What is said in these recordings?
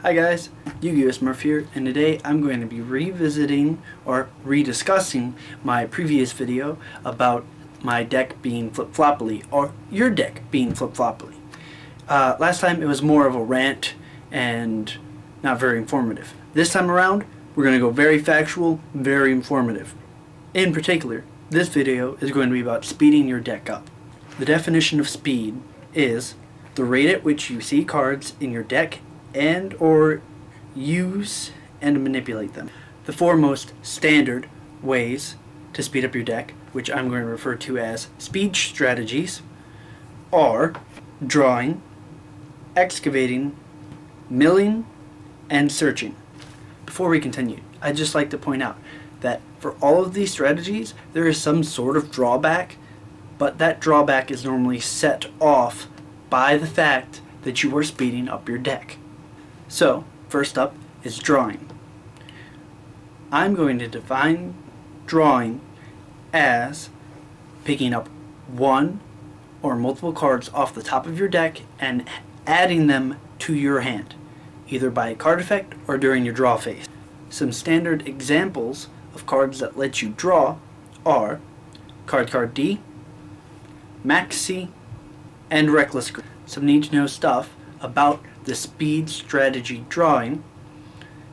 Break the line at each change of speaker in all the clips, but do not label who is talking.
Hi guys, Yu-Gi-Oh! Smurf here, and today I'm going to be revisiting or rediscussing my previous video about my deck being Flipfloppily, or your deck being Flipfloppily. Last time it was more of a rant and not very informative. This time around, we're going to go very factual, very informative. In particular, this video is going to be about speeding your deck up. The definition of speed is the rate at which you see cards in your deck and or use and manipulate them. The four most standard ways to speed up your deck, which I'm going to refer to as speed strategies, are drawing, excavating, milling, and searching. Before we continue, I'd just like to point out that for all of these strategies, there is some sort of drawback, but that drawback is normally set off by the fact that you are speeding up your deck. So, first up is drawing. I'm going to define drawing as picking up one or multiple cards off the top of your deck and adding them to your hand, either by a card effect or during your draw phase. Some standard examples of cards that let you draw are Card D, Max C, and Reckless Grip. Some need to know stuff about the speed strategy drawing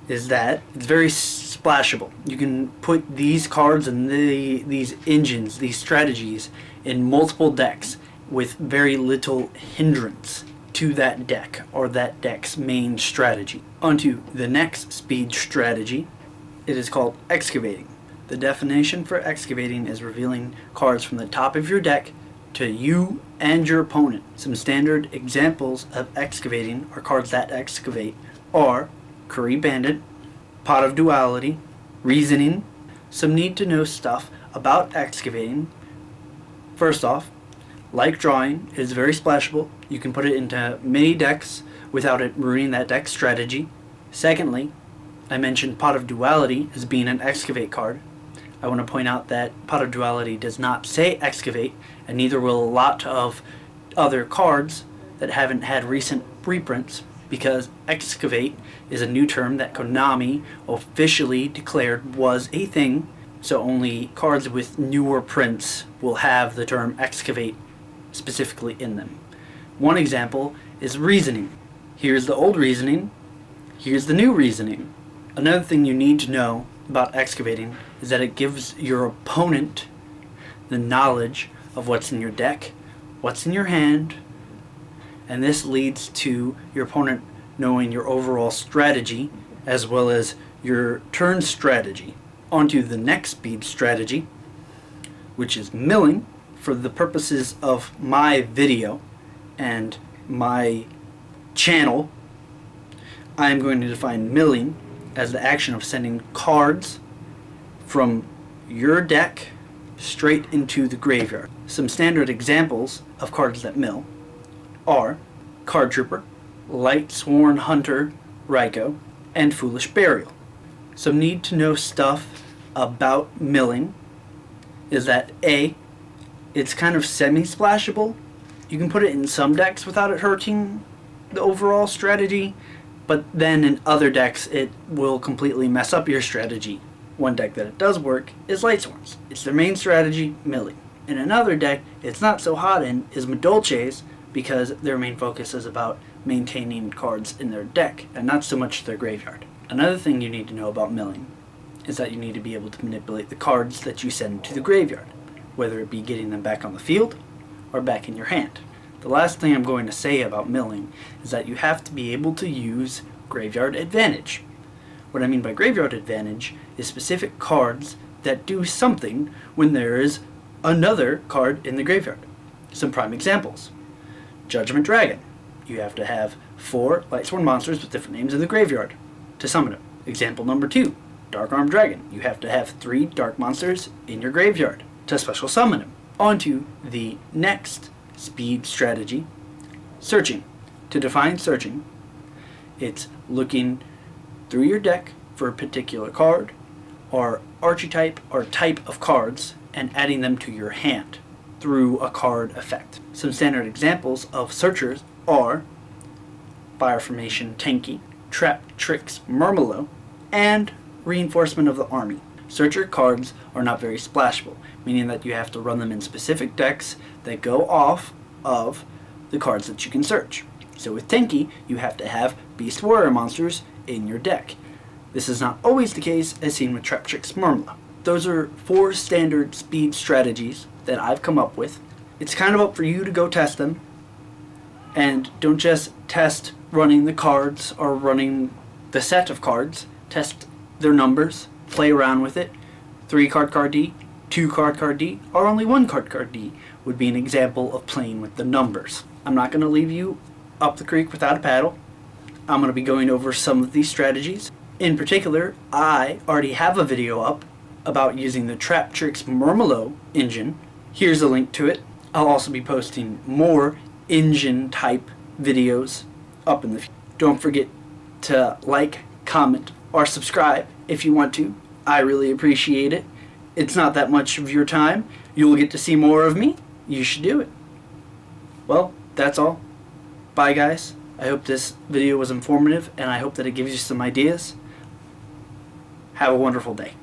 is that it's very splashable. You can put these cards and these engines, these strategies, in multiple decks with very little hindrance to that deck or that deck's main strategy. Onto the next speed strategy. It is called excavating. The definition for excavating is revealing cards from the top of your deck to you and your opponent. Some standard examples of excavating, or cards that excavate, are Curry Bandit, Pot of Duality, Reasoning. Some need to know stuff about excavating. First off, like drawing, it is very splashable. You can put it into many decks without it ruining that deck's strategy. Secondly, I mentioned Pot of Duality as being an excavate card. I want to point out that Pot of Duality does not say excavate, and neither will a lot of other cards that haven't had recent reprints, because excavate is a new term that Konami officially declared was a thing, so only cards with newer prints will have the term excavate specifically in them. One example is Reasoning. Here's the old Reasoning, here's the new Reasoning. Another thing you need to know about excavating is that it gives your opponent the knowledge of what's in your deck, what's in your hand, and this leads to your opponent knowing your overall strategy as well as your turn strategy. Onto the next speed strategy, which is milling. For the purposes of my video and my channel, I am going to define milling as the action of sending cards from your deck straight into the graveyard. Some standard examples of cards that mill are Card Trooper, Light Sworn Hunter, Raikou, and Foolish Burial. Some need to know stuff about milling is that A, it's kind of semi-splashable. You can put it in some decks without it hurting the overall strategy, but then in other decks it will completely mess up your strategy. One deck that it does work is Light Sworns. It's their main strategy, milling. In another deck it's not so hot in is Madolche's, because their main focus is about maintaining cards in their deck and not so much their graveyard. Another thing you need to know about milling is that you need to be able to manipulate the cards that you send to the graveyard, whether it be getting them back on the field or back in your hand. The last thing I'm going to say about milling is that you have to be able to use graveyard advantage. What I mean by graveyard advantage is specific cards that do something when there is another card in the graveyard. Some prime examples. Judgment Dragon. You have to have 4 Lightsworn monsters with different names in the graveyard to summon it. Example number 2. Dark Armed Dragon. You have to have 3 dark monsters in your graveyard to special summon him. Onto the next speed strategy, searching. To define searching, it's looking through your deck for a particular card or archetype or type of cards and adding them to your hand through a card effect. Some standard examples of searchers are Fire Formation Tanky, Trap Tricks Murmelo, and Reinforcement of the Army. Searcher cards are not very splashable, meaning that you have to run them in specific decks that go off of the cards that you can search. So with Tanky, you have to have Beast Warrior monsters in your deck. This is not always the case, as seen with Trap Tricks Murmelo. Those are 4 standard speed strategies that I've come up with. It's kind of up for you to go test them, and don't just test running the cards or running the set of cards. Test their numbers, play around with it. 3 card D, 2 card D, or only 1 card D would be an example of playing with the numbers. I'm not going to leave you up the creek without a paddle. I'm going to be going over some of these strategies. In particular, I already have a video up about using the Trap Tricks Murmelo engine. Here's a link to it. I'll also be posting more engine type videos up in the future. Don't forget to like, comment, or subscribe if you want to. I really appreciate it. It's not that much of your time. You'll get to see more of me. You should do it. Well, that's all. Bye guys. I hope this video was informative, and I hope that it gives you some ideas. Have a wonderful day.